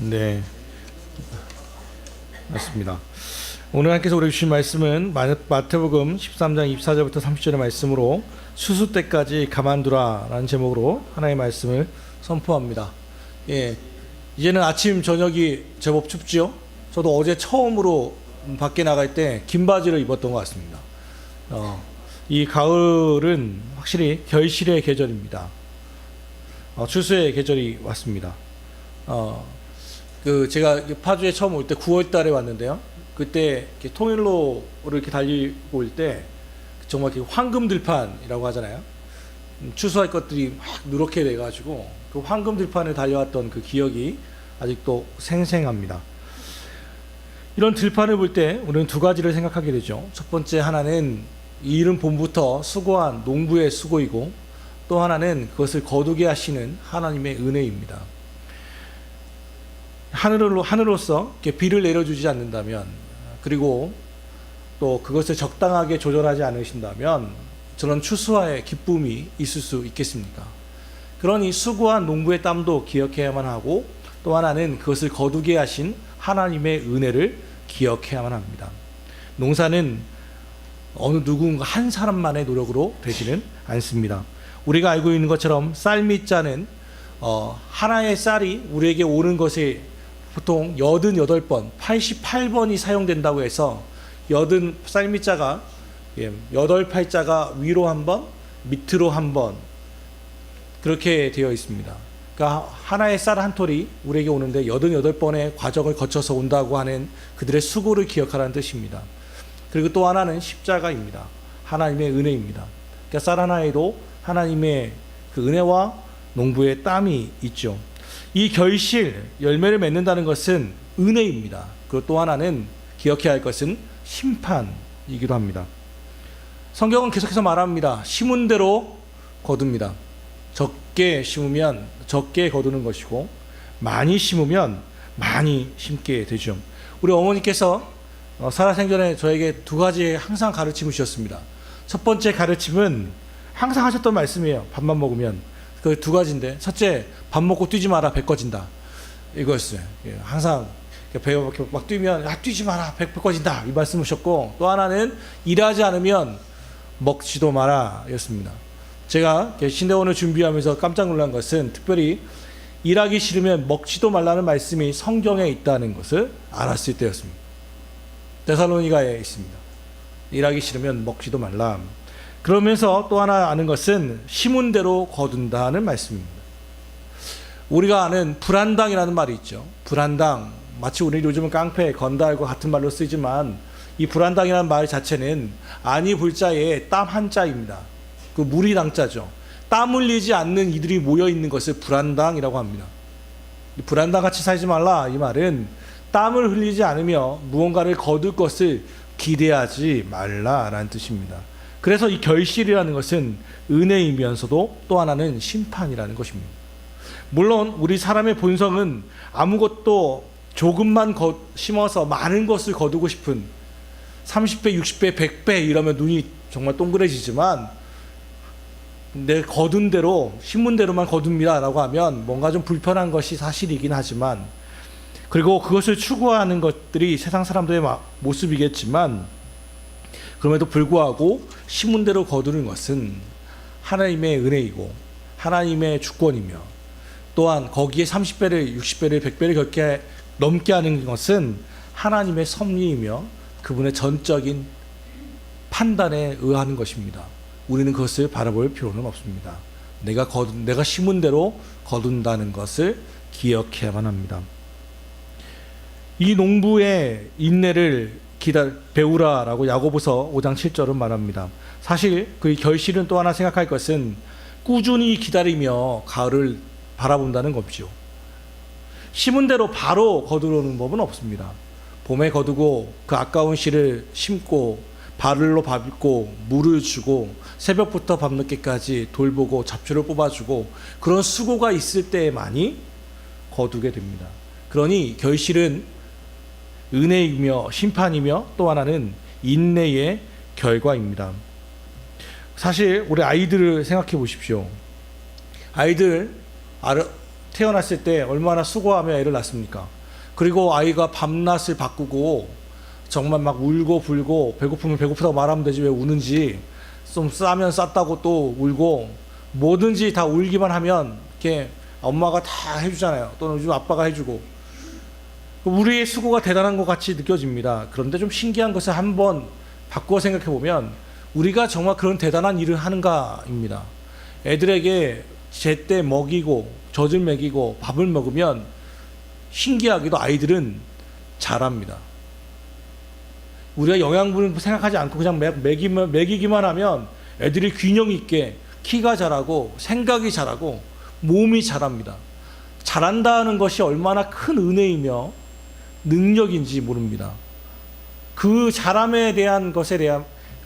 네, 맞습니다. 오늘 하나님께서 우리 주신 말씀은 마태복음 13장 24절부터 30절의 말씀으로 수수 때까지 가만두라 라는 제목으로 하나님의 말씀을 선포합니다. 예, 이제는 아침 저녁이 제법 춥죠. 저도 어제 처음으로 밖에 나갈 때 긴 바지를 입었던 것 같습니다. 이 가을은 확실히 결실의 계절입니다. 추수의 계절이 왔습니다. 제가 파주에 처음 올 때 9월 달에 왔는데요. 그때 이렇게 통일로를 이렇게 달리고 올 때 정말 이렇게 황금 들판이라고 하잖아요. 추수할 것들이 막 누렇게 돼가지고 그 황금 들판을 달려왔던 그 기억이 아직도 생생합니다. 이런 들판을 볼 때 우리는 두 가지를 생각하게 되죠. 첫 번째 하나는 이 일은 봄부터 수고한 농부의 수고이고, 또 하나는 그것을 거두게 하시는 하나님의 은혜입니다. 하늘로서 비를 내려주지 않는다면, 그리고 또 그것을 적당하게 조절하지 않으신다면 저런 추수와의 기쁨이 있을 수 있겠습니까? 그러니 수고한 농부의 땀도 기억해야만 하고, 또 하나는 그것을 거두게 하신 하나님의 은혜를 기억해야만 합니다. 농사는 어느 누군가 한 사람만의 노력으로 되지는 않습니다. 우리가 알고 있는 것처럼 쌀미자는 하나의 쌀이 우리에게 오는 것이 보통 88번, 88번이 사용된다고 해서 쌀미자가 8팔자가 위로 한 번, 밑으로 한 번 그렇게 되어 있습니다. 그러니까 하나의 쌀 한 톨이 우리에게 오는데 88번의 과정을 거쳐서 온다고 하는 그들의 수고를 기억하라는 뜻입니다. 그리고 또 하나는 십자가입니다. 하나님의 은혜입니다. 그러니까 쌀 하나에도 하나님의 그 은혜와 농부의 땀이 있죠. 이 결실, 열매를 맺는다는 것은 은혜입니다. 그리고 또 하나는 기억해야 할 것은 심판이기도 합니다. 성경은 계속해서 말합니다. 심은 대로 거둡니다. 적게 심으면 적게 거두는 것이고, 많이 심으면 많이 심게 되죠. 우리 어머니께서 살아생전에 저에게 두 가지 항상 가르침을 주셨습니다. 첫 번째 가르침은 항상 하셨던 말씀이에요. 밥만 먹으면. 그 두 가지인데, 첫째, 밥 먹고 뛰지 마라, 배 꺼진다. 이거였어요. 항상 배 막 뛰면, 뛰지 마라, 배 꺼진다. 이 말씀을 하셨고, 또 하나는 일하지 않으면 먹지도 마라 였습니다. 제가 신대원을 준비하면서 깜짝 놀란 것은 특별히 일하기 싫으면 먹지도 말라는 말씀이 성경에 있다는 것을 알았을 때였습니다. 데살로니가에 있습니다. 일하기 싫으면 먹지도 말라. 그러면서 또 하나 아는 것은 심은 대로 거둔다는 말씀입니다. 우리가 아는 불한당이라는 말이 있죠. 불한당, 마치 우리 요즘은 깡패, 건달과 같은 말로 쓰지만 이 불한당이라는 말 자체는 아니 불자에 땀 한자입니다. 그 물이 당자죠. 땀 흘리지 않는 이들이 모여 있는 것을 불한당이라고 합니다. 불한당 같이 살지 말라, 이 말은 땀을 흘리지 않으며 무언가를 거둘 것을 기대하지 말라라는 뜻입니다. 그래서 이 결실이라는 것은 은혜이면서도 또 하나는 심판이라는 것입니다. 물론 우리 사람의 본성은 아무것도 조금만 심어서 많은 것을 거두고 싶은 30배, 60배, 100배 이러면 눈이 정말 동그래지지만, 내 거둔 대로, 심은 대로만 거둡니다 라고 하면 뭔가 좀 불편한 것이 사실이긴 하지만, 그리고 그것을 추구하는 것들이 세상 사람들의 모습이겠지만, 그럼에도 불구하고 심은 대로 거두는 것은 하나님의 은혜이고 하나님의 주권이며, 또한 거기에 30배를 60배를 100배를 넘게 하는 것은 하나님의 섭리이며 그분의 전적인 판단에 의하는 것입니다. 우리는 그것을 바라볼 필요는 없습니다. 내가 심은 대로 거둔다는 것을 기억해야만 합니다. 이 농부의 인내를 배우라라고 야고보서 5장 7절은 말합니다. 사실 그 결실은 또 하나 생각할 것은 꾸준히 기다리며 가을을 바라본다는 것이죠. 심은 대로 바로 거두려는 법은 없습니다. 봄에 거두고 그 아까운 씨를 심고 발로 밟고 물을 주고 새벽부터 밤늦게까지 돌보고 잡초를 뽑아주고 그런 수고가 있을 때에만이 거두게 됩니다. 그러니 결실은 은혜이며 심판이며 또 하나는 인내의 결과입니다. 사실 우리 아이들을 생각해 보십시오. 아이들 태어났을 때 얼마나 수고하며 애를 낳습니까? 그리고 아이가 밤낮을 바꾸고 정말 막 울고 불고 배고프면 배고프다고 말하면 되지 왜 우는지, 좀 싸면 쌌다고 또 울고, 뭐든지 다 울기만 하면 이렇게 엄마가 다 해주잖아요. 또는 요즘 아빠가 해주고. 우리의 수고가 대단한 것 같이 느껴집니다. 그런데 좀 신기한 것을 한번 바꾸어 생각해 보면 우리가 정말 그런 대단한 일을 하는가입니다. 애들에게 제때 먹이고 젖을 먹이고 밥을 먹으면 신기하게도 아이들은 잘합니다. 우리가 영양분을 생각하지 않고 그냥 먹이기만 하면 애들이 균형 있게 키가 자라고 생각이 자라고 몸이 자랍니다. 자란다는 것이 얼마나 큰 은혜이며 능력인지 모릅니다. 그 자람에 대한 것에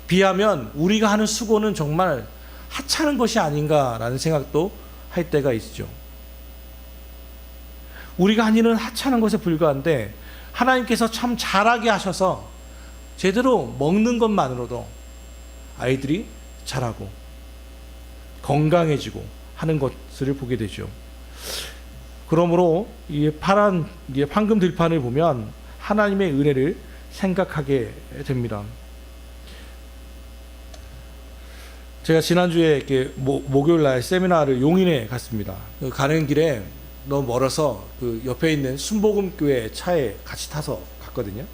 비하면 우리가 하는 수고는 정말 하찮은 것이 아닌가라는 생각도 할 때가 있죠. 우리가 한 일은 하찮은 것에 불과한데 하나님께서 참 잘하게 하셔서 제대로 먹는 것만으로도 아이들이 자라고 건강해지고 하는 것을 보게 되죠. 그러므로 이 파란 황금 들판을 보면 하나님의 은혜를 생각하게 됩니다. 제가 지난주에 이렇게 목요일 날 세미나를 용인에 갔습니다. 가는 길에 너무 멀어서 그 옆에 있는 순복음교회 차에 같이 타서 갔거든요.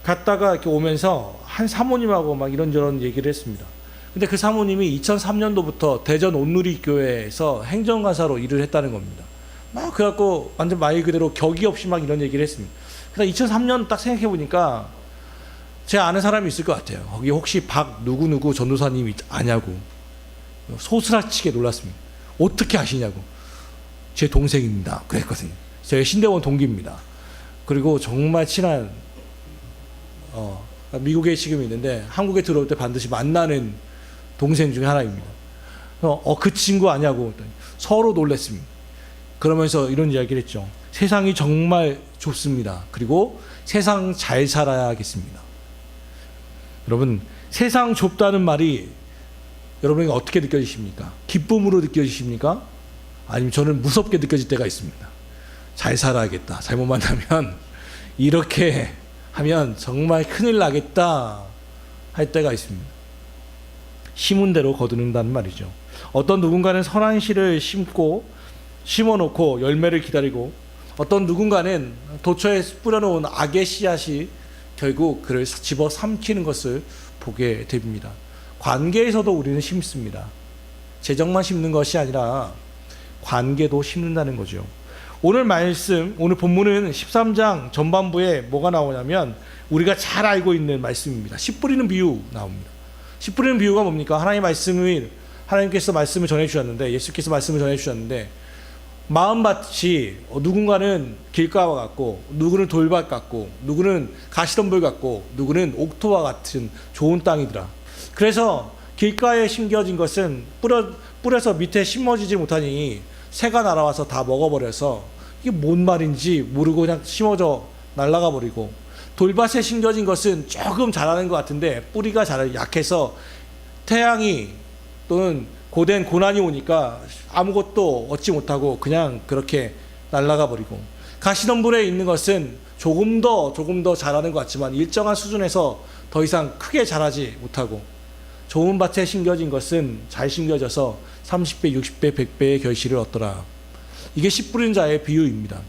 갔다가 이렇게 오면서 한 사모님하고 막 이런저런 얘기를 했습니다. 근데 그 사모님이 2003년도부터 대전 온누리교회에서 행정가사로 일을 했다는 겁니다. 막 그래갖고 완전 말 그대로 격이 없이 막 이런 얘기를 했습니다. 그래서 2003년 딱 생각해 보니까 제가 아는 사람이 있을 것 같아요. 거기 혹시 박 누구누구 전도사님이 아냐고 소스라치게 놀랐습니다. 어떻게 아시냐고. 제 동생입니다. 그랬거든요. 제가 신대원 동기입니다. 그리고 정말 친한 미국에 지금 있는데 한국에 들어올 때 반드시 만나는 동생 중에 하나입니다. 그 친구 아냐고 서로 놀랐습니다. 그러면서 이런 이야기를 했죠. 세상이 정말 좁습니다. 그리고 세상 잘 살아야겠습니다. 여러분, 세상 좁다는 말이 여러분에게 어떻게 느껴지십니까? 기쁨으로 느껴지십니까? 아니면 저는 무섭게 느껴질 때가 있습니다. 잘 살아야겠다. 잘못 만나면 이렇게 하면 정말 큰일 나겠다 할 때가 있습니다. 심은 대로 거두는다는 말이죠. 어떤 누군가는 선한 씨를 심어놓고 열매를 기다리고, 어떤 누군가는 도처에 뿌려놓은 악의 씨앗이 결국 그를 집어 삼키는 것을 보게 됩니다. 관계에서도 우리는 심습니다. 재정만 심는 것이 아니라 관계도 심는다는 거죠. 오늘 말씀, 오늘 본문은 13장 전반부에 뭐가 나오냐면 우리가 잘 알고 있는 말씀입니다. 씨 뿌리는 비유 나옵니다. 씨 뿌리는 비유가 뭡니까? 하나님께서 말씀을 전해주셨는데, 예수께서 말씀을 전해주셨는데, 마음밭이 누군가는 길가와 같고, 누구는 돌밭 같고, 누구는 가시덤불 같고, 누구는 옥토와 같은 좋은 땅이더라. 그래서 길가에 심겨진 것은 뿌려서 밑에 심어지지 못하니 새가 날아와서 다 먹어버려서 이게 뭔 말인지 모르고 그냥 심어져 날아가 버리고, 돌밭에 심겨진 것은 조금 자라는 것 같은데 뿌리가 약해서 태양이 또는 고된 고난이 오니까 아무것도 얻지 못하고 그냥 그렇게 날아가 버리고, 가시덤불에 있는 것은 조금 더 자라는 것 같지만 일정한 수준에서 더 이상 크게 자라지 못하고, 좋은 밭에 심겨진 것은 잘 심겨져서 30배, 60배, 100배의 결실을 얻더라. 이게 씨 뿌린 자의 비유입니다.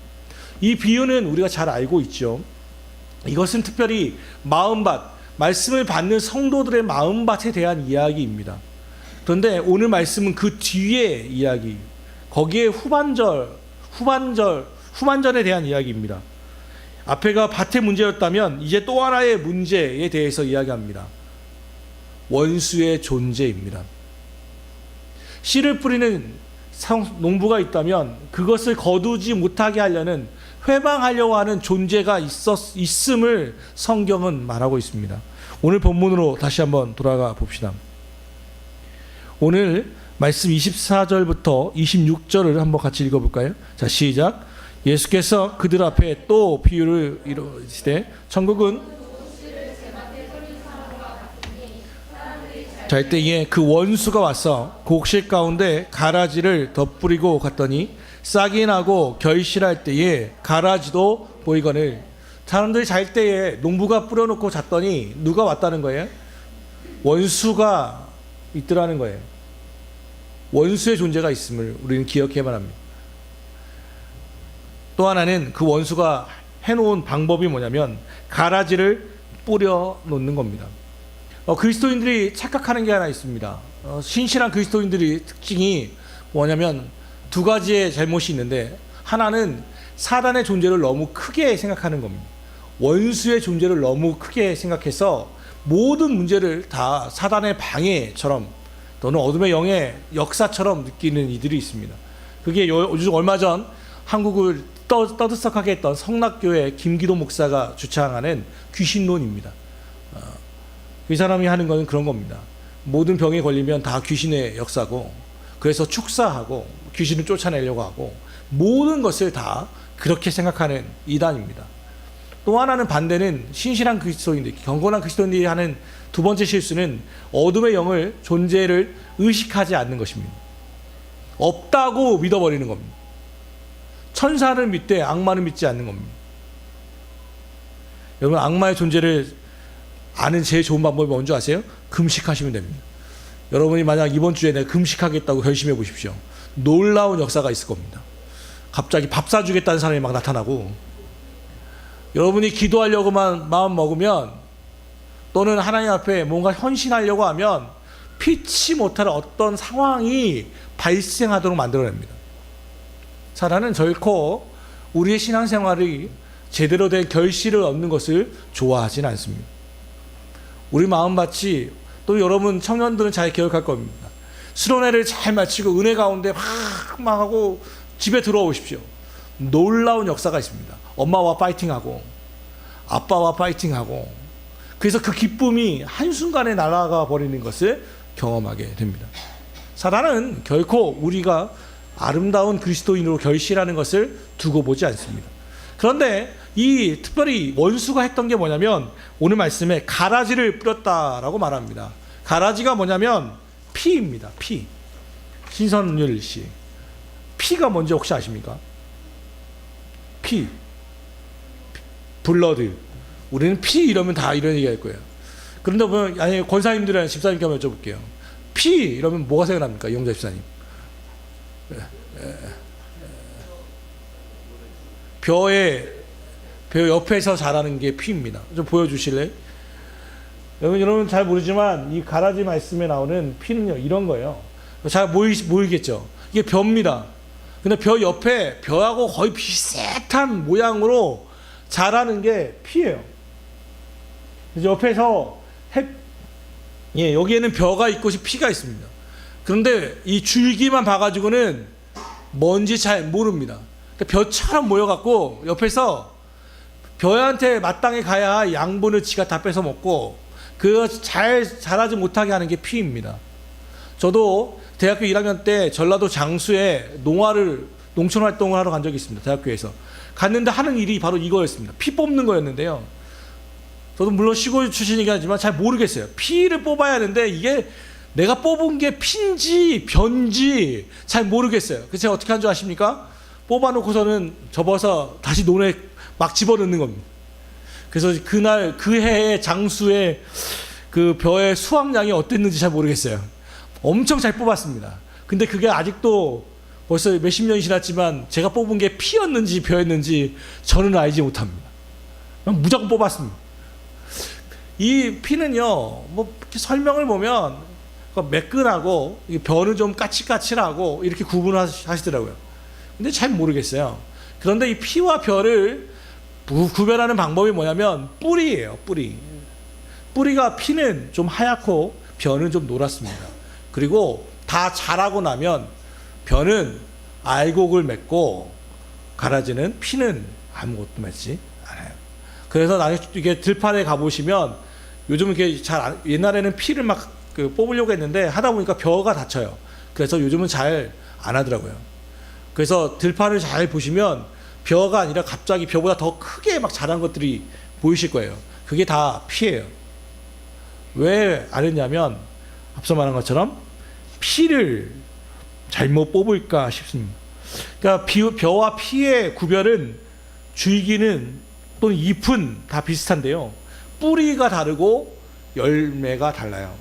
이 비유는 우리가 잘 알고 있죠. 이것은 특별히 마음밭, 말씀을 받는 성도들의 마음밭에 대한 이야기입니다. 그런데 오늘 말씀은 그 뒤의 이야기, 거기에 후반전에 대한 이야기입니다. 앞에가 밭의 문제였다면 이제 또 하나의 문제에 대해서 이야기합니다. 원수의 존재입니다. 씨를 뿌리는 농부가 있다면 그것을 거두지 못하게 하려는, 회방하려고 하는 존재가 있음을 성경은 말하고 있습니다. 오늘 본문으로 다시 한번 돌아가 봅시다. 오늘 말씀 24절부터 26절을 한번 같이 읽어볼까요? 자, 시작. 예수께서 그들 앞에 또 비유를 이루시되 천국은 잘 때에 그 원수가 와서 그 옥실 가운데 가라지를 덧뿌리고 갔더니 싹이 나고 결실할 때에 가라지도 보이거늘. 사람들이 잘 때에 농부가 뿌려놓고 잤더니 누가 왔다는 거예요? 원수가 있더라는 거예요. 원수의 존재가 있음을 우리는 기억해야만 합니다. 또 하나는 그 원수가 해놓은 방법이 뭐냐면 가라지를 뿌려 놓는 겁니다. 그리스도인들이 착각하는 게 하나 있습니다. 신실한 그리스도인들의 특징이 뭐냐면 두 가지의 잘못이 있는데, 하나는 사단의 존재를 너무 크게 생각하는 겁니다. 원수의 존재를 너무 크게 생각해서 모든 문제를 다 사단의 방해처럼 또는 어둠의 영의 역사처럼 느끼는 이들이 있습니다. 그게 요즘 얼마 전 한국을 떠들썩하게 했던 성락교회 김기도 목사가 주창하는 귀신론입니다. 이 사람이 하는 것은 그런 겁니다. 모든 병에 걸리면 다 귀신의 역사고, 그래서 축사하고 귀신을 쫓아내려고 하고 모든 것을 다 그렇게 생각하는 이단입니다. 또 하나는 반대는 신실한 그리스도인들, 경건한 그리스도인들이 하는 두 번째 실수는 어둠의 영을 존재를 의식하지 않는 것입니다. 없다고 믿어버리는 겁니다. 천사를 믿되 악마를 믿지 않는 겁니다. 여러분, 악마의 존재를 아는 제일 좋은 방법이 뭔지 아세요? 금식하시면 됩니다. 여러분이 만약 이번 주에 내가 금식하겠다고 결심해 보십시오. 놀라운 역사가 있을 겁니다. 갑자기 밥 사주겠다는 사람이 막 나타나고, 여러분이 기도하려고만 마음 먹으면 또는 하나님 앞에 뭔가 헌신하려고 하면 피치 못할 어떤 상황이 발생하도록 만들어냅니다. 사단은 결코 우리의 신앙생활이 제대로 된 결실을 얻는 것을 좋아하진 않습니다. 우리 마음밭이, 또 여러분 청년들은 잘 기억할 겁니다. 수련회를 잘 마치고 은혜 가운데 막 하고 집에 들어오십시오. 놀라운 역사가 있습니다. 엄마와 파이팅하고 아빠와 파이팅하고, 그래서 그 기쁨이 한순간에 날아가 버리는 것을 경험하게 됩니다. 사단은 결코 우리가 아름다운 그리스도인으로 결실하는 것을 두고 보지 않습니다. 그런데 이 특별히 원수가 했던 게 뭐냐면 오늘 말씀에 가라지를 뿌렸다라고 말합니다. 가라지가 뭐냐면 피입니다. 피. 신선율 씨, 피가 뭔지 혹시 아십니까? 피, 블러드. 우리는 피 이러면 다 이런 얘기 할 거예요. 그런데 보면, 아니, 권사님들이나 집사님께 한번 여쭤볼게요. 피 이러면 뭐가 생각납니까? 이용자 집사님. 벼 옆에서 자라는 게 피입니다. 좀 보여주실래요? 여러분 잘 모르지만 이 가라지 말씀에 나오는 피는요, 이런 거예요. 잘 모르겠죠? 이게 벼입니다. 근데 벼 옆에 벼하고 거의 비슷한 모양으로 자라는 게 피예요. 그래서 옆에서 여기에는 벼가 있고 피가 있습니다. 그런데 이 줄기만 봐가지고는 뭔지 잘 모릅니다. 그러니까 벼처럼 모여갖고 옆에서 벼한테 마땅히 가야 양분을 지가 다 뺏어 먹고 그거 잘 자라지 못하게 하는 게 피입니다. 저도 대학교 1학년 때 전라도 장수에 농촌 활동을 하러 간 적이 있습니다. 대학교에서 갔는데 하는 일이 바로 이거였습니다. 피 뽑는 거였는데요. 저도 물론 시골 출신이긴 하지만 잘 모르겠어요. 피를 뽑아야 하는데 이게 내가 뽑은 게 피인지 벼인지 잘 모르겠어요. 그래서 제가 어떻게 한 줄 아십니까? 뽑아놓고서는 접어서 다시 논에 막 집어넣는 겁니다. 그래서 그날 그 해의 장수의 그 벼의 수확량이 어땠는지 잘 모르겠어요. 엄청 잘 뽑았습니다. 근데 그게 아직도 벌써 몇십 년이 지났지만 제가 뽑은 게 피였는지 벼였는지 저는 알지 못합니다. 무조건 뽑았습니다. 이 피는요, 뭐 설명을 보면 매끈하고 벼는 좀 까칠까칠하고 이렇게 구분하시더라고요. 근데 잘 모르겠어요. 그런데 이 피와 벼를 구별하는 방법이 뭐냐면 뿌리예요. 뿌리가 피는 좀 하얗고 벼는 좀 노랗습니다. 그리고 다 자라고 나면 벼는 알곡을 맺고 가라지는 피는 아무것도 맺지 않아요. 그래서 나중에 이게 들판에 가보시면 요즘은 이렇게 옛날에는 피를 막 뽑으려고 했는데 하다 보니까 벼가 다쳐요. 그래서 요즘은 잘 안 하더라고요. 그래서 들판을 잘 보시면 벼가 아니라 갑자기 벼보다 더 크게 막 자란 것들이 보이실 거예요. 그게 다 피예요. 왜 안 했냐면 앞서 말한 것처럼 피를 잘못 뽑을까 싶습니다. 그러니까 벼와 피의 구별은 줄기는 또는 잎은 다 비슷한데요. 뿌리가 다르고 열매가 달라요.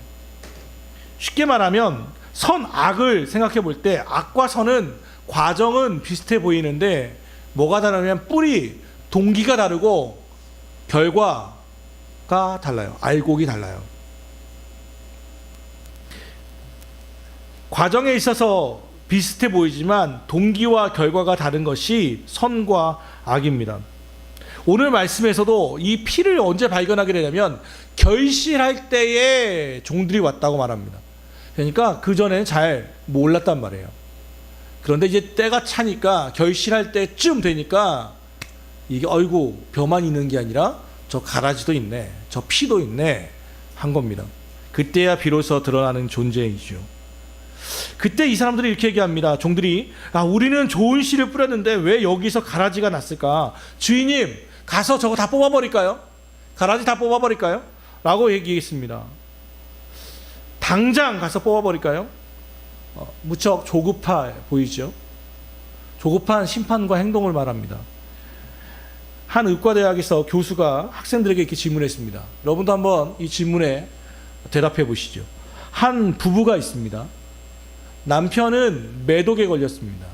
쉽게 말하면 선, 악을 생각해 볼 때 악과 선은 과정은 비슷해 보이는데 뭐가 다르냐면 뿌리, 동기가 다르고 결과가 달라요. 알곡이 달라요. 과정에 있어서 비슷해 보이지만 동기와 결과가 다른 것이 선과 악입니다. 오늘 말씀에서도 이 피를 언제 발견하게 되냐면 결실할 때에 종들이 왔다고 말합니다. 그러니까 그전에는 잘 몰랐단 말이에요. 그런데 이제 때가 차니까 결실할 때쯤 되니까 이게 어이구 벼만 있는 게 아니라 저 가라지도 있네, 저 피도 있네 한 겁니다. 그때야 비로소 드러나는 존재이죠. 그때 이 사람들이 이렇게 얘기합니다. 종들이 우리는 좋은 씨를 뿌렸는데 왜 여기서 가라지가 났을까? 주인님 가서 저거 다 뽑아버릴까요? 가라지 다 뽑아버릴까요? 라고 얘기했습니다. 당장 가서 뽑아버릴까요? 무척 조급해 보이죠? 조급한 심판과 행동을 말합니다. 한 의과대학에서 교수가 학생들에게 이렇게 질문했습니다. 여러분도 한번 이 질문에 대답해 보시죠. 한 부부가 있습니다. 남편은 매독에 걸렸습니다.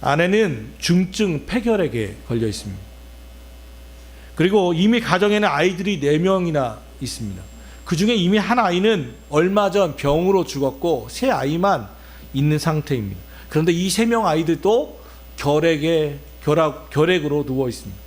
아내는 중증 폐결핵에 걸려 있습니다. 그리고 이미 가정에는 아이들이 4명이나 있습니다. 그 중에 이미 한 아이는 얼마 전 병으로 죽었고 세 아이만 있는 상태입니다. 그런데 이 3명 아이들도 결핵으로 누워 있습니다.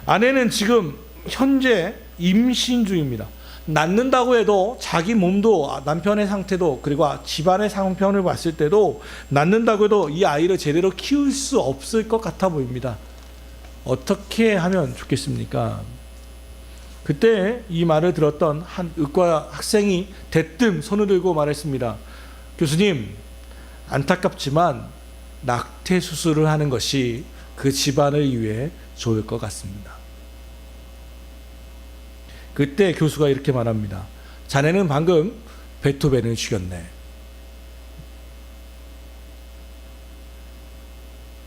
아내는 지금 현재 임신 중입니다. 낳는다고 해도 자기 몸도 남편의 상태도 그리고 집안의 상편을 봤을 때도 낳는다고 해도 이 아이를 제대로 키울 수 없을 것 같아 보입니다. 어떻게 하면 좋겠습니까? 그때 이 말을 들었던 한 의과 학생이 대뜸 손을 들고 말했습니다. 교수님, 안타깝지만 낙태 수술을 하는 것이 그 집안을 위해 좋을 것 같습니다. 그때 교수가 이렇게 말합니다. 자네는 방금 베토벤을 죽였네.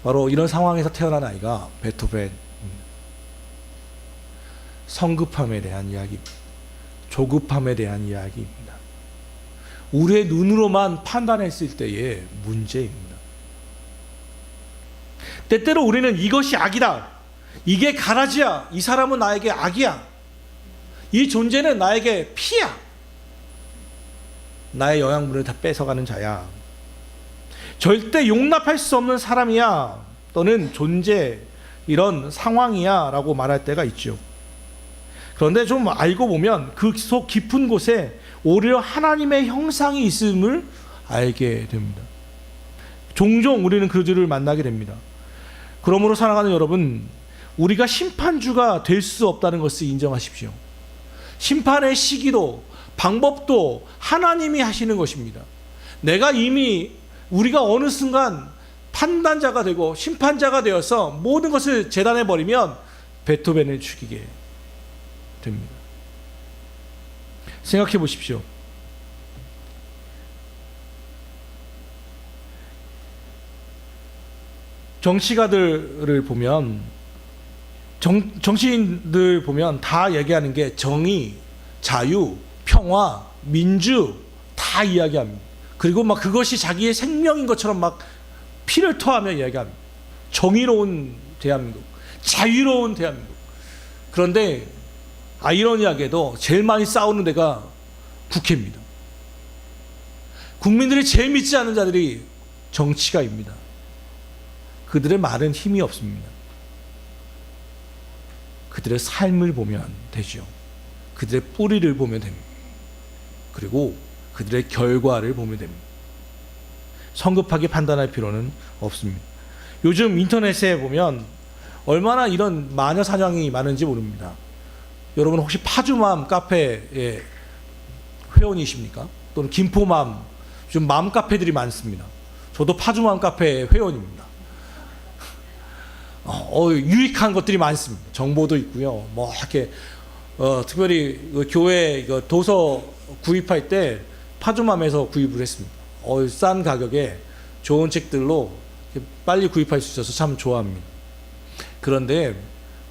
바로 이런 상황에서 태어난 아이가 베토벤입니다. 성급함에 대한 이야기입니다. 조급함에 대한 이야기입니다. 우리의 눈으로만 판단했을 때의 문제입니다. 때때로 우리는 이것이 악이다. 이게 가라지야. 이 사람은 나에게 악이야. 이 존재는 나에게 피야. 나의 영양분을 다 뺏어가는 자야. 절대 용납할 수 없는 사람이야. 또는 존재, 이런 상황이야 라고 말할 때가 있죠. 그런데 좀 알고 보면 그 속 깊은 곳에 오히려 하나님의 형상이 있음을 알게 됩니다. 종종 우리는 그들을 만나게 됩니다. 그러므로 사랑하는 여러분, 우리가 심판주가 될 수 없다는 것을 인정하십시오. 심판의 시기도 방법도 하나님이 하시는 것입니다. 내가 이미 우리가 어느 순간 판단자가 되고 심판자가 되어서 모든 것을 재단해 버리면 베토벤을 죽이게 됩니다. 생각해 보십시오. 정치가들을 보면 정치인들 보면 다 얘기하는 게 정의, 자유, 평화, 민주 다 이야기합니다. 그리고 막 그것이 자기의 생명인 것처럼 막 피를 토하며 이야기합니다. 정의로운 대한민국, 자유로운 대한민국. 그런데 아이러니하게도 제일 많이 싸우는 데가 국회입니다. 국민들이 제일 믿지 않는 자들이 정치가입니다. 그들의 말은 힘이 없습니다. 그들의 삶을 보면 되죠. 그들의 뿌리를 보면 됩니다. 그리고 그들의 결과를 보면 됩니다. 성급하게 판단할 필요는 없습니다. 요즘 인터넷에 보면 얼마나 이런 마녀 사냥이 많은지 모릅니다. 여러분 혹시 파주맘 카페의 회원이십니까? 또는 김포맘, 요즘 맘 카페들이 많습니다. 저도 파주맘 카페의 회원입니다. 유익한 것들이 많습니다. 정보도 있고요. 뭐 이렇게 특별히 그 교회 도서 구입할 때 파주맘에서 구입을 했습니다. 싼 가격에 좋은 책들로 빨리 구입할 수 있어서 참 좋아합니다. 그런데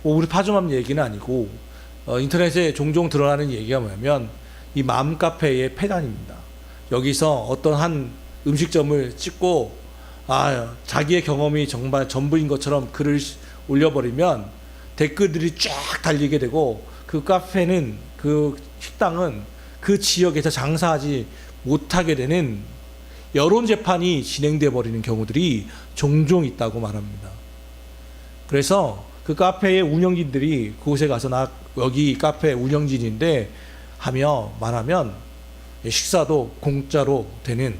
우리 파주맘 얘기는 아니고 인터넷에 종종 드러나는 얘기가 뭐냐면 이 맘카페의 폐단입니다. 여기서 어떤 한 음식점을 찍고 자기의 경험이 정말 전부인 것처럼 글을 올려버리면 댓글들이 쫙 달리게 되고 그 카페는, 그 식당은 그 지역에서 장사하지 못하게 되는 여론 재판이 진행돼 버리는 경우들이 종종 있다고 말합니다. 그래서 그 카페의 운영진들이 그곳에 가서 나 여기 카페 운영진인데 하며 말하면 식사도 공짜로 되는,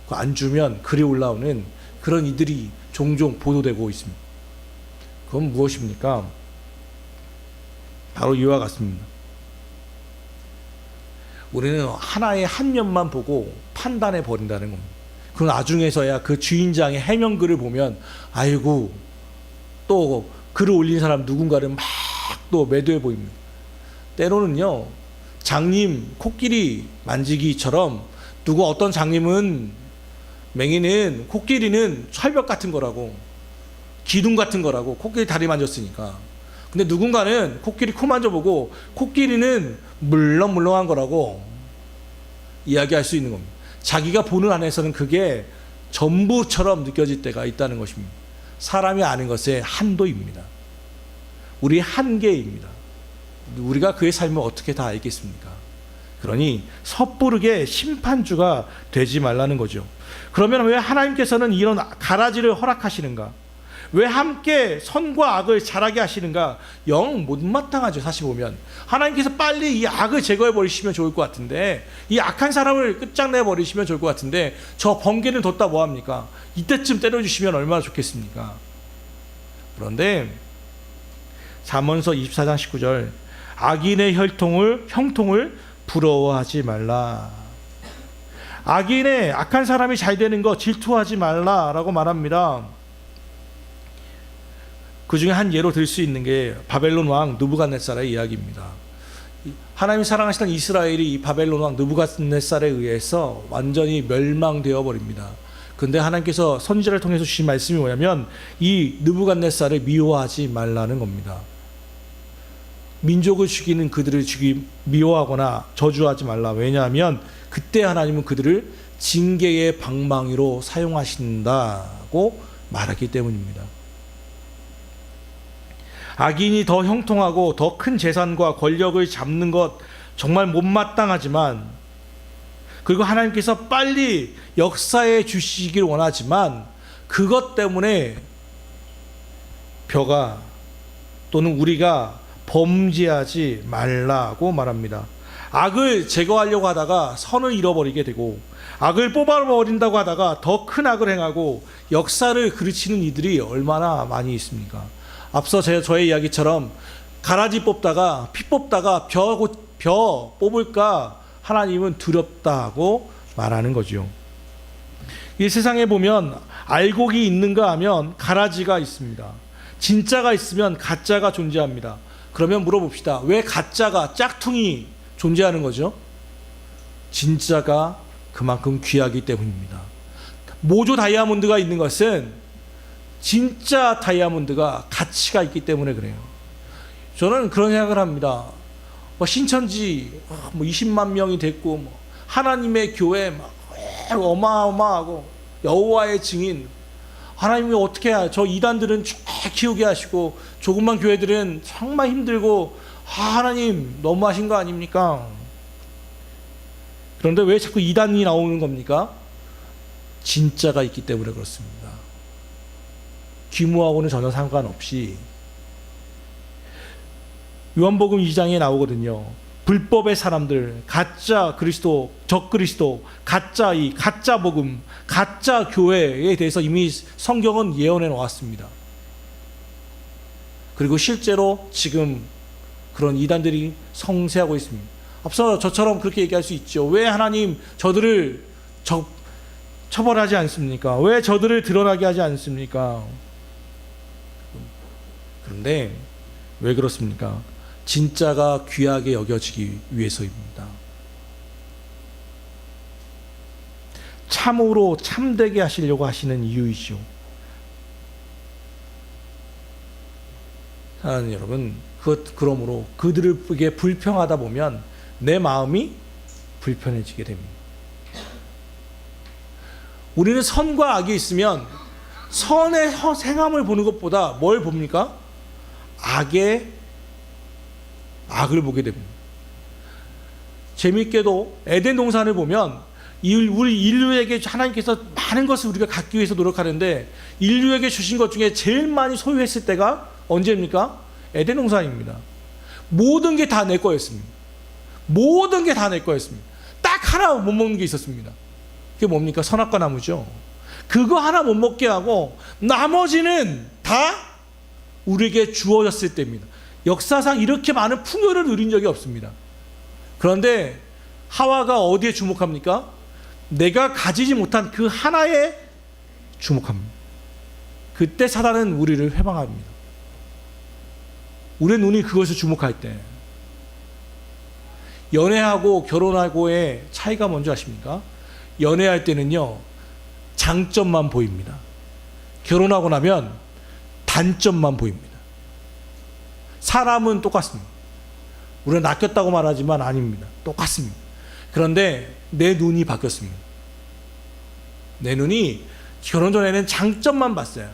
안 주면 글이 올라오는 그런 이들이 종종 보도되고 있습니다. 그건 무엇입니까? 바로 이와 같습니다. 우리는 하나의 한 면만 보고 판단해 버린다는 겁니다. 그럼 나중에서야 그 주인장의 해명글을 보면 아이고 또 글을 올린 사람 누군가를 막 또 매도해 보입니다. 때로는요, 장님 코끼리 만지기처럼 어떤 장님은 맹이는 코끼리는 철벽 같은 거라고, 기둥 같은 거라고, 코끼리 다리 만졌으니까. 근데 누군가는 코끼리 코 만져보고 코끼리는 물렁물렁한 거라고 이야기할 수 있는 겁니다. 자기가 보는 안에서는 그게 전부처럼 느껴질 때가 있다는 것입니다. 사람이 아는 것의 한도입니다. 우리의 한계입니다. 우리가 그의 삶을 어떻게 다 알겠습니까? 그러니 섣부르게 심판주가 되지 말라는 거죠. 그러면 왜 하나님께서는 이런 가라지를 허락하시는가? 왜 함께 선과 악을 자라게 하시는가? 영 못마땅하죠. 사실 보면 하나님께서 빨리 이 악을 제거해 버리시면 좋을 것 같은데, 이 악한 사람을 끝장내 버리시면 좋을 것 같은데, 저 번개는 뒀다 뭐합니까? 이때쯤 때려주시면 얼마나 좋겠습니까? 그런데 잠언서 24장 19절, 악인의 형통을 부러워하지 말라. 악한 사람이 잘 되는 거 질투하지 말라라고 말합니다. 그 중에 한 예로 들 수 있는 게 바벨론 왕 느부갓네살의 이야기입니다. 하나님이 사랑하시던 이스라엘이 이 바벨론 왕 느부갓네살에 의해서 완전히 멸망되어 버립니다. 근데 하나님께서 선지자를 통해서 주신 말씀이 뭐냐면 이 느부갓네살을 미워하지 말라는 겁니다. 민족을 죽이는 그들을 미워하거나 저주하지 말라. 왜냐하면 그때 하나님은 그들을 징계의 방망이로 사용하신다고 말하기 때문입니다. 악인이 더 형통하고 더 큰 재산과 권력을 잡는 것 정말 못마땅하지만, 그리고 하나님께서 빨리 역사해 주시길 원하지만 그것 때문에 벼가 또는 우리가 범죄하지 말라고 말합니다. 악을 제거하려고 하다가 선을 잃어버리게 되고, 악을 뽑아버린다고 하다가 더 큰 악을 행하고 역사를 그르치는 이들이 얼마나 많이 있습니까? 앞서 저의 이야기처럼 가라지 뽑다가 피 뽑다가 벼 뽑을까 하나님은 두렵다고 말하는 거죠. 이 세상에 보면 알곡이 있는가 하면 가라지가 있습니다. 진짜가 있으면 가짜가 존재합니다. 그러면 물어봅시다. 왜 가짜가, 짝퉁이 존재하는 거죠? 진짜가 그만큼 귀하기 때문입니다. 모조 다이아몬드가 있는 것은 진짜 다이아몬드가 가치가 있기 때문에 그래요. 저는 그런 생각을 합니다. 신천지 20만 명이 됐고, 하나님의 교회 어마어마하고 여호와의 증인, 하나님이 어떻게 저 이단들은 쫙 키우게 하시고 조그만 교회들은 정말 힘들고, 하나님 너무하신 거 아닙니까? 그런데 왜 자꾸 이단이 나오는 겁니까? 진짜가 있기 때문에 그렇습니다. 규모하고는 전혀 상관없이. 요한복음 2장에 나오거든요. 불법의 사람들, 가짜 그리스도, 적그리스도, 가짜 복음, 가짜 교회에 대해서 이미 성경은 예언해 놓았습니다. 그리고 실제로 지금 그런 이단들이 성세하고 있습니다. 앞서 저처럼 그렇게 얘기할 수 있죠. 왜 하나님 저들을 처벌하지 않습니까? 왜 저들을 드러나게 하지 않습니까? 그런데 왜 그렇습니까? 진짜가 귀하게 여겨지기 위해서입니다. 참으로 참되게 하시려고 하시는 이유이죠. 사랑하는 여러분, 그러므로 그들에게 불평하다 보면 내 마음이 불편해지게 됩니다. 우리는 선과 악이 있으면 선의 행함을 보는 것보다 뭘 봅니까? 악을 보게 됩니다. 재미있게도 에덴 동산을 보면 우리 인류에게 하나님께서 많은 것을 우리가 갖기 위해서 노력하는데 인류에게 주신 것 중에 제일 많이 소유했을 때가 언제입니까? 에덴 동산입니다. 모든 게 다 내 거였습니다. 모든 게 다 내 거였습니다. 딱 하나 못 먹는 게 있었습니다. 그게 뭡니까? 선악과 나무죠. 그거 하나 못 먹게 하고 나머지는 다 우리에게 주어졌을 때입니다. 역사상 이렇게 많은 풍요를 누린 적이 없습니다. 그런데 하와가 어디에 주목합니까? 내가 가지지 못한 그 하나에 주목합니다. 그때 사단은 우리를 회방합니다. 우리의 눈이 그것을 주목할 때, 연애하고 결혼하고의 차이가 뭔지 아십니까? 연애할 때는요, 장점만 보입니다. 결혼하고 나면 단점만 보입니다. 사람은 똑같습니다. 우리가 낚였다고 말하지만 아닙니다. 똑같습니다. 그런데 내 눈이 바뀌었습니다. 내 눈이 결혼 전에는 장점만 봤어요.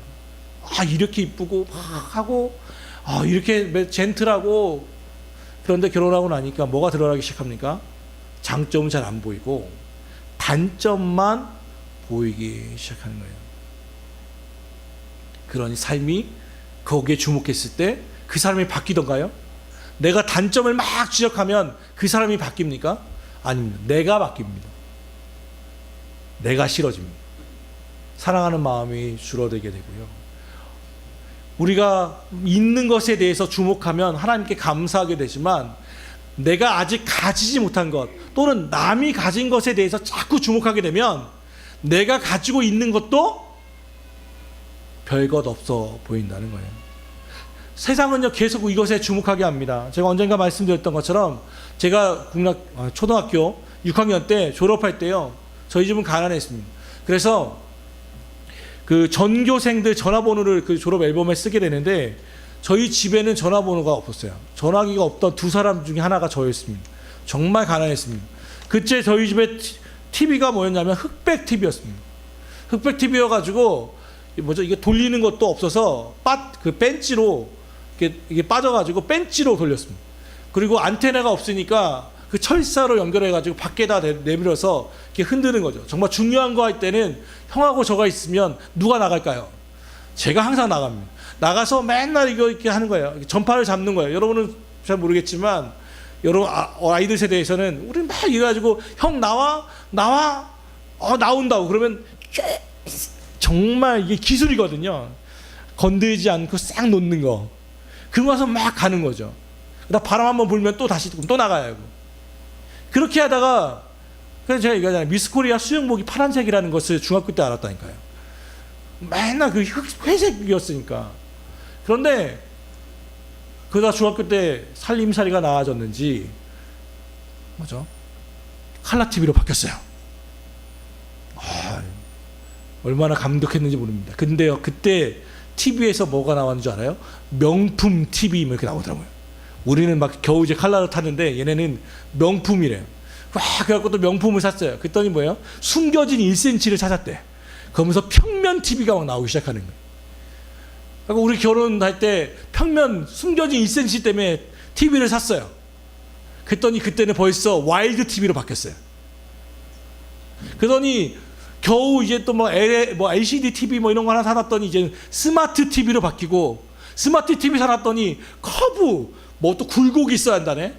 이렇게 이쁘고 하고 이렇게 젠틀하고. 그런데 결혼하고 나니까 뭐가 드러나기 시작합니까? 장점은 잘 안 보이고 단점만 보이기 시작하는 거예요. 그런 삶이 거기에 주목했을 때 그 사람이 바뀌던가요? 내가 단점을 막 지적하면 그 사람이 바뀝니까? 아닙니다. 내가 바뀝니다. 내가 싫어집니다. 사랑하는 마음이 줄어들게 되고요. 우리가 있는 것에 대해서 주목하면 하나님께 감사하게 되지만 내가 아직 가지지 못한 것 또는 남이 가진 것에 대해서 자꾸 주목하게 되면 내가 가지고 있는 것도 별것 없어 보인다는 거예요. 세상은요 계속 이것에 주목하게 합니다. 제가 언젠가 말씀드렸던 것처럼 제가 초등학교 6학년 때 졸업할 때요, 저희 집은 가난했습니다. 그래서 그 전교생들 전화번호를 그 졸업 앨범에 쓰게 되는데 저희 집에는 전화번호가 없었어요. 전화기가 없던 두 사람 중에 하나가 저였습니다. 정말 가난했습니다. 그때 저희 집에 TV가 뭐였냐면 흑백 TV였습니다. 흑백 TV여가지고 이게 돌리는 것도 없어서 그 벤치로 이게 빠져가지고 벤치로 돌렸습니다. 그리고 안테나가 없으니까 그 철사로 연결해가지고 밖에다 내밀어서 이렇게 흔드는 거죠. 정말 중요한 거 할 때는 형하고 저가 있으면 누가 나갈까요? 제가 항상 나갑니다. 나가서 맨날 이렇게 하는 거예요. 전파를 잡는 거예요. 여러분은 잘 모르겠지만 여러분 아이들 세대에서는 우리 막 이래가지고 형 나온다고 그러면 정말 이게 기술이거든요. 건들지 않고 싹 놓는 거. 그러고 나서 막 가는 거죠. 그다음 바람 한번 불면 또 다시 또 나가야 하고. 그렇게 하다가 그래서 제가 얘기하잖아요. 미스코리아 수영복이 파란색이라는 것을 중학교 때 알았다니까요. 맨날 그 회색이었으니까. 그런데 그러다 중학교 때 살림살이가 나아졌는지 칼라 TV로 바뀌었어요. 얼마나 감격했는지 모릅니다. 근데요, 그때 TV에서 뭐가 나왔는 줄 알아요? 명품 TV 이렇게 나오더라고요. 우리는 막 겨우 이제 칼라를 탔는데 얘네는 명품이래요. 그래갖고 또 명품을 샀어요. 그랬더니 뭐예요? 숨겨진 1cm를 찾았대. 그러면서 평면 TV가 막 나오기 시작하는 거예요. 그러니까 우리 결혼할 때 평면 숨겨진 1cm 때문에 TV를 샀어요. 그랬더니 그때는 벌써 와일드 TV로 바뀌었어요. 그러더니 겨우 이제 또 LCD TV 이런 거 하나 사놨더니 이제 스마트 TV로 바뀌고, 스마트 TV 사놨더니 커브 또 굴곡이 있어야 한다네.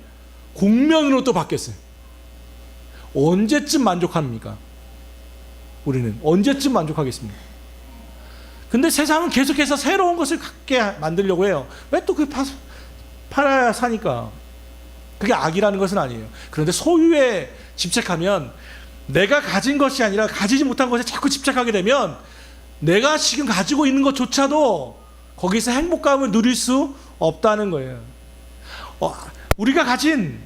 곡면으로 또 바뀌었어요. 언제쯤 만족합니까? 우리는 언제쯤 만족하겠습니까? 근데 세상은 계속해서 새로운 것을 갖게 만들려고 해요. 왜 또 팔아야 사니까. 그게 악이라는 것은 아니에요. 그런데 소유에 집착하면, 내가 가진 것이 아니라 가지지 못한 것에 자꾸 집착하게 되면 내가 지금 가지고 있는 것조차도 거기서 행복감을 누릴 수 없다는 거예요. 우리가 가진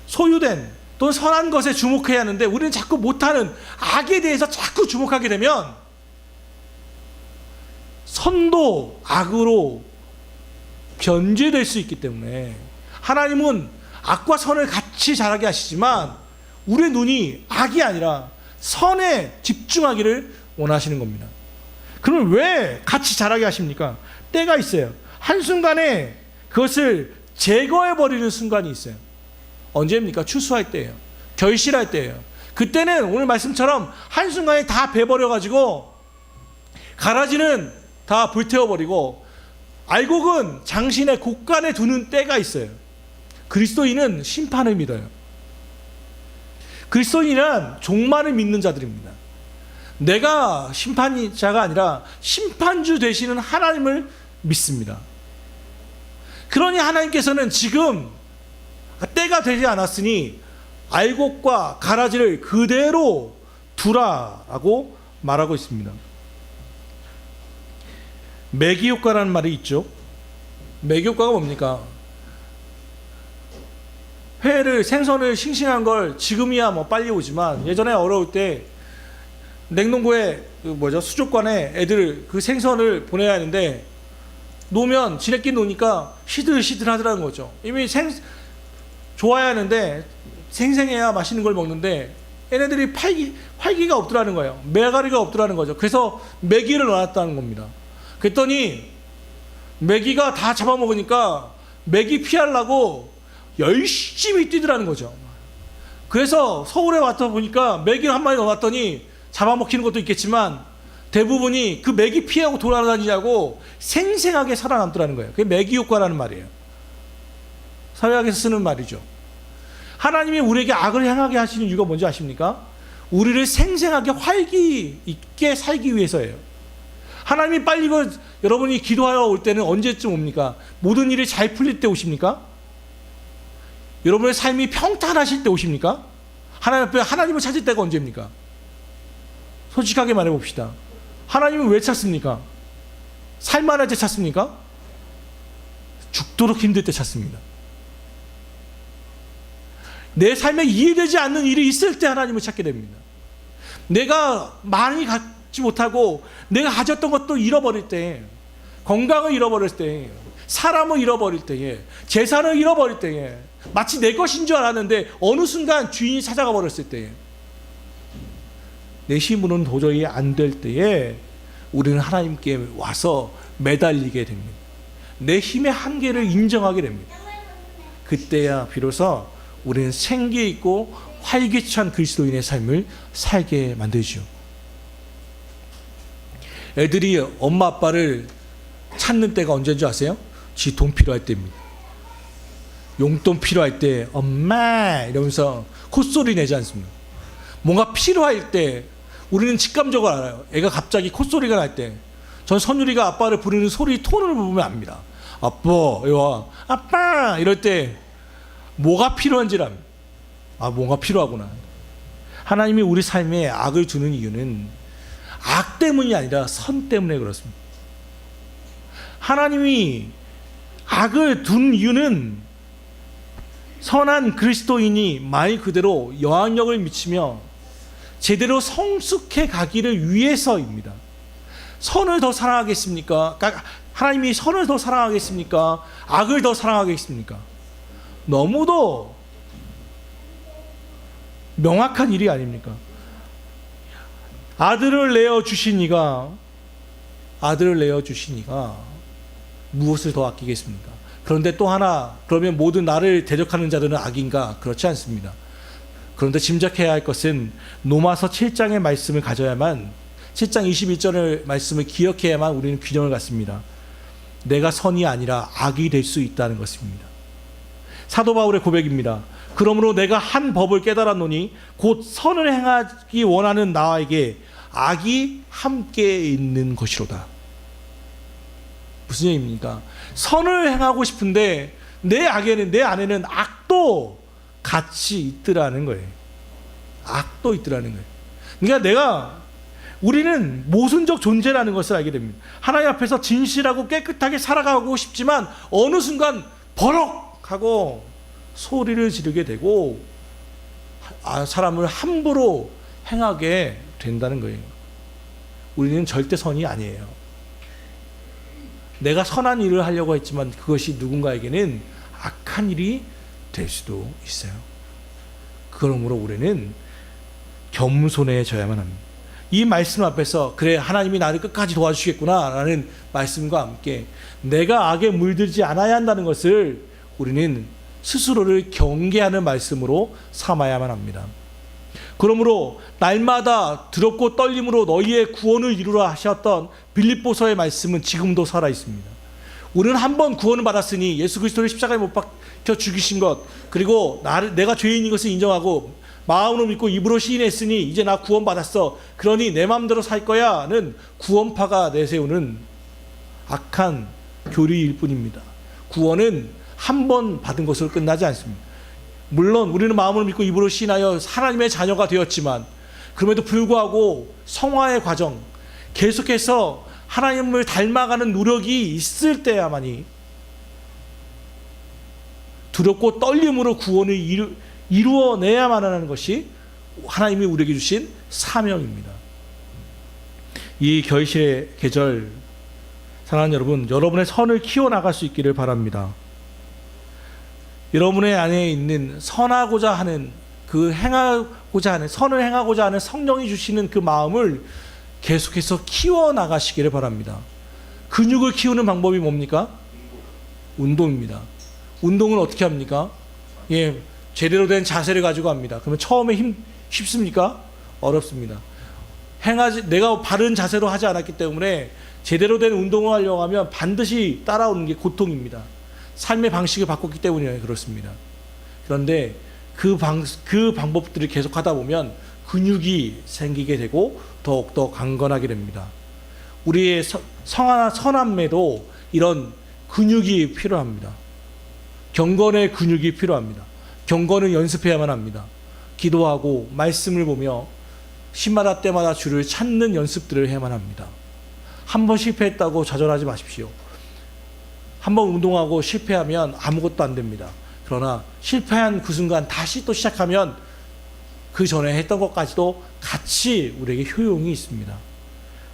소유된 또는 선한 것에 주목해야 하는데 우리는 자꾸 못하는 악에 대해서 자꾸 주목하게 되면 선도 악으로 변제될 수 있기 때문에 하나님은 악과 선을 같이 자라게 하시지만 우리의 눈이 악이 아니라 선에 집중하기를 원하시는 겁니다. 그럼 왜 같이 자라게 하십니까? 때가 있어요. 한순간에 그것을 제거해버리는 순간이 있어요. 언제입니까? 추수할 때예요. 결실할 때예요. 그때는 오늘 말씀처럼 한순간에 다 베버려가지고 가라지는 다 불태워버리고 알곡은 장신의 곳간에 두는 때가 있어요. 그리스도인은 심판을 믿어요. 그리스도인은 종말을 믿는 자들입니다. 내가 심판자가 아니라 심판주 되시는 하나님을 믿습니다. 그러니 하나님께서는 지금 때가 되지 않았으니 알곡과 가라지를 그대로 두라라고 말하고 있습니다. 매기효과라는 말이 있죠. 매기효과가 뭡니까? 회를, 생선을 싱싱한 걸 지금이야 뭐 빨리 오지만 예전에 어려울 때 냉동고에 수족관에 애들 그 생선을 보내야 하는데 놓으면 지네끼리 놓으니까 시들시들 하더라는 거죠. 이미 좋아야 하는데 생생해야 맛있는 걸 먹는데 얘네들이 활기가 없더라는 거예요. 매가리가 없더라는 거죠. 그래서 메기를 넣어놨다는 겁니다. 그랬더니 메기가 다 잡아먹으니까 메기 피하려고 열심히 뛰더라는 거죠. 그래서 서울에 왔다 보니까 메기를 한 마리 넣어놨더니 잡아먹히는 것도 있겠지만 대부분이 그 메기 피하고 돌아다니냐고 생생하게 살아남더라는 거예요. 그게 메기 효과라는 말이에요. 사회학에서 쓰는 말이죠. 하나님이 우리에게 악을 행하게 하시는 이유가 뭔지 아십니까? 우리를 생생하게 활기 있게 살기 위해서예요. 하나님이 빨리 여러분이 기도하러 올 때는 언제쯤 옵니까? 모든 일이 잘 풀릴 때 오십니까? 여러분의 삶이 평탄하실 때 오십니까? 하나님 앞에 하나님을 찾을 때가 언제입니까? 솔직하게 말해봅시다. 하나님은 왜 찾습니까? 살만할 때 찾습니까? 죽도록 힘들 때 찾습니다. 내 삶에 이해되지 않는 일이 있을 때 하나님을 찾게 됩니다. 내가 많이 갖지 못하고 내가 가졌던 것도 잃어버릴 때, 건강을 잃어버릴 때, 사람을 잃어버릴 때에, 재산을 잃어버릴 때에, 마치 내 것인 줄 알았는데 어느 순간 주인이 찾아가 버렸을 때에, 내 힘으로는 도저히 안 될 때에 우리는 하나님께 와서 매달리게 됩니다. 내 힘의 한계를 인정하게 됩니다. 그때야 비로소 우리는 생기 있고 활기찬 그리스도인의 삶을 살게 만들죠. 애들이 엄마 아빠를 찾는 때가 언제인 줄 아세요? 지 돈 필요할 때입니다. 용돈 필요할 때 엄마 이러면서 콧소리 내지 않습니다. 뭔가 필요할 때 우리는 직감적으로 알아요. 애가 갑자기 콧소리가 날 때, 전 선율이가 아빠를 부르는 소리 톤을 보면 압니다. 아빠, 이와 아빠 이럴 때 뭐가 필요한지를 압니다. 아, 뭔가 필요하구나. 하나님이 우리 삶에 악을 두는 이유는 악 때문이 아니라 선 때문에 그렇습니다. 하나님이 악을 둔 이유는 선한 그리스도인이 말 그대로 영향력을 미치며 제대로 성숙해 가기를 위해서입니다. 선을 더 사랑하겠습니까? 하나님이 선을 더 사랑하겠습니까? 악을 더 사랑하겠습니까? 너무도 명확한 일이 아닙니까? 아들을 내어 주시니가 무엇을 더 아끼겠습니까? 그런데 또 하나, 그러면 모든 나를 대적하는 자들은 악인가? 그렇지 않습니다. 그런데 짐작해야 할 것은 로마서 7장의 말씀을 가져야만, 7장 21절의 말씀을 기억해야만 우리는 균형을 갖습니다. 내가 선이 아니라 악이 될 수 있다는 것입니다. 사도 바울의 고백입니다. 그러므로 내가 한 법을 깨달았노니 곧 선을 행하기 원하는 나에게 악이 함께 있는 것이로다. 무슨 얘기입니까? 선을 행하고 싶은데 내 안에는 악도 같이 있더라는 거예요. 악도 있더라는 거예요. 그러니까 우리는 모순적 존재라는 것을 알게 됩니다. 하나님 앞에서 진실하고 깨끗하게 살아가고 싶지만 어느 순간 버럭 하고 소리를 지르게 되고 사람을 함부로 행하게 된다는 거예요. 우리는 절대 선이 아니에요. 내가 선한 일을 하려고 했지만 그것이 누군가에게는 악한 일이 될 수도 있어요. 그러므로 우리는 겸손해져야만 합니다. 이 말씀 앞에서 그래 하나님이 나를 끝까지 도와주시겠구나 라는 말씀과 함께 내가 악에 물들지 않아야 한다는 것을 우리는 스스로를 경계하는 말씀으로 삼아야만 합니다. 그러므로 날마다 두렵고 떨림으로 너희의 구원을 이루라 하셨던 빌립보서의 말씀은 지금도 살아 있습니다. 우리는 한 번 구원을 받았으니 예수 그리스도를 십자가에 못 박혀 죽이신 것, 그리고 내가 죄인인 것을 인정하고 마음으로 믿고 입으로 시인했으니 이제 나 구원 받았어, 그러니 내 마음대로 살 거야는 구원파가 내세우는 악한 교리일 뿐입니다. 구원은 한 번 받은 것으로 끝나지 않습니다. 물론 우리는 마음으로 믿고 입으로 시인하여 하나님의 자녀가 되었지만 그럼에도 불구하고 성화의 과정, 계속해서 하나님을 닮아가는 노력이 있을 때야만이 두렵고 떨림으로 구원을 이루어내야만 하는 것이 하나님이 우리에게 주신 사명입니다. 이 결실의 계절, 사랑하는 여러분, 여러분의 선을 키워나갈 수 있기를 바랍니다. 여러분의 안에 있는 선하고자 하는 선을 행하고자 하는 성령이 주시는 그 마음을 계속해서 키워나가시기를 바랍니다. 근육을 키우는 방법이 뭡니까? 운동입니다. 운동을 어떻게 합니까? 제대로 된 자세를 가지고 합니다. 그러면 처음에 쉽습니까? 어렵습니다. 내가 바른 자세로 하지 않았기 때문에 제대로 된 운동을 하려고 하면 반드시 따라오는 게 고통입니다. 삶의 방식을 바꿨기 때문에 그렇습니다. 그런데 그 방법들을 계속 하다 보면 근육이 생기게 되고 더욱더 강건하게 됩니다. 우리의 선함에도 이런 근육이 필요합니다. 경건의 근육이 필요합니다. 경건은 연습해야만 합니다. 기도하고 말씀을 보며 시마다 때마다 주를 찾는 연습들을 해야만 합니다. 한 번 실패했다고 좌절하지 마십시오. 한 번 운동하고 실패하면 아무것도 안 됩니다. 그러나 실패한 그 순간 다시 또 시작하면 그 전에 했던 것까지도 같이 우리에게 효용이 있습니다.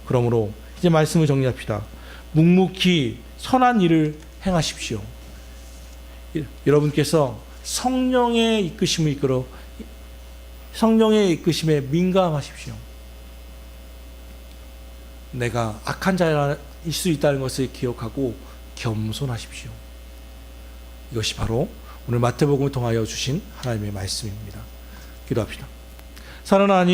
그러므로 이제 말씀을 정리합시다. 묵묵히 선한 일을 행하십시오. 여러분께서 성령의 이끄심에 민감하십시오. 내가 악한 자일 수 있다는 것을 기억하고 겸손하십시오. 이것이 바로 오늘 마태복음을 통하여 주신 하나님의 말씀입니다. 기도합시다. 사랑하는 하나님,